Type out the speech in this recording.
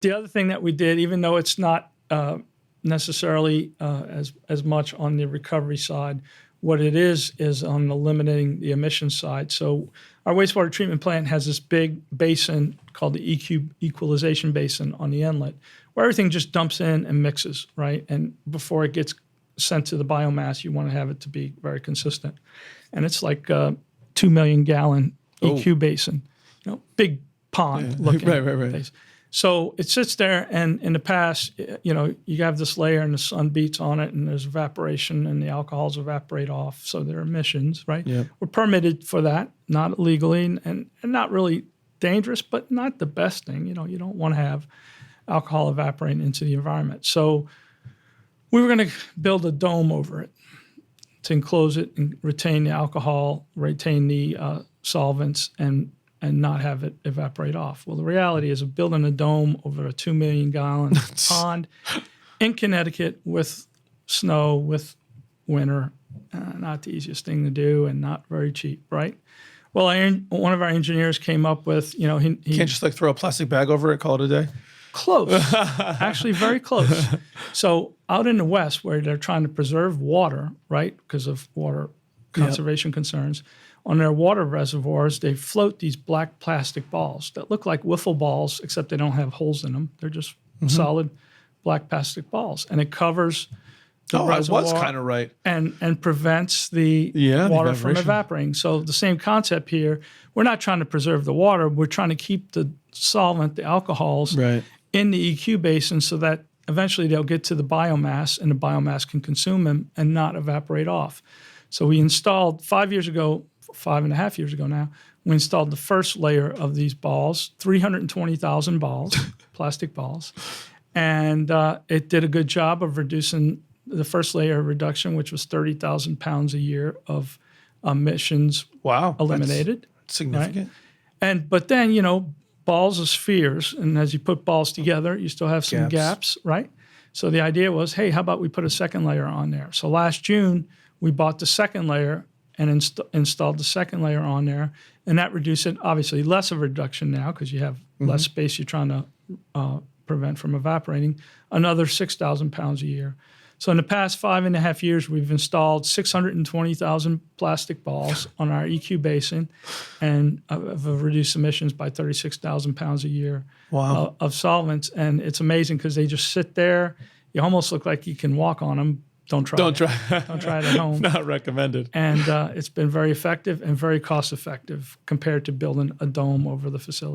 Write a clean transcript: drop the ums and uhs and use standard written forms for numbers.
The other thing that we did, even though it's not necessarily as much on the recovery side, what it is on eliminating the emission side. So our wastewater treatment plant has this big basin called the equalization basin on the inlet, where everything just dumps in and mixes, right? And before it gets sent to the biomass, you want to have it to be very consistent. And it's like a 2 million gallon EQ basin, big pond looking basin. So it sits there, and in the past, you have this layer and the sun beats on it, and there's evaporation, and the alcohols evaporate off, so there are emissions, right? Yep. We're permitted for that, not illegally, and not really dangerous, but not the best thing. You don't want to have alcohol evaporating into the environment. So we were going to build a dome over it to enclose it and retain the alcohol, retain the solvents, and not have it evaporate off. Well, the reality is building a dome over a 2 million gallon pond in Connecticut with snow, with winter, not the easiest thing to do and not very cheap, right? Well, one of our engineers came up with, he can't just like throw a plastic bag over it, call it a day? Close, actually very close. So out in the West, where they're trying to preserve water, right, because of water conservation concerns, on their water reservoirs, they float these black plastic balls that look like wiffle balls, except they don't have holes in them. They're just solid black plastic balls. And it covers the reservoir. I was kind of right. And prevents the water from evaporating. So the same concept here. We're not trying to preserve the water. We're trying to keep the solvent, the alcohols, in the EQ basin so that eventually they'll get to the biomass, and the biomass can consume them and not evaporate off. So we installed 5.5 years ago now, we installed the first layer of these balls, 320,000 balls, plastic balls. And it did a good job of reducing the first layer of reduction, which was 30,000 pounds a year of emissions eliminated. That's significant. Right? But then, balls are spheres. And as you put balls together, you still have some gaps, right? So the idea was, hey, how about we put a second layer on there? So last June, we bought the second layer and installed the second layer on there, and that reduced it. Obviously, less of a reduction now because you have less space you're trying to prevent from evaporating. Another 6,000 pounds a year. So in the past 5.5 years, we've installed 620,000 plastic balls on our EQ basin, and have reduced emissions by 36,000 pounds a year of solvents. And it's amazing because they just sit there. You almost look like you can walk on them. Don't try it at home. Not recommended. And it's been very effective and very cost effective compared to building a dome over the facility.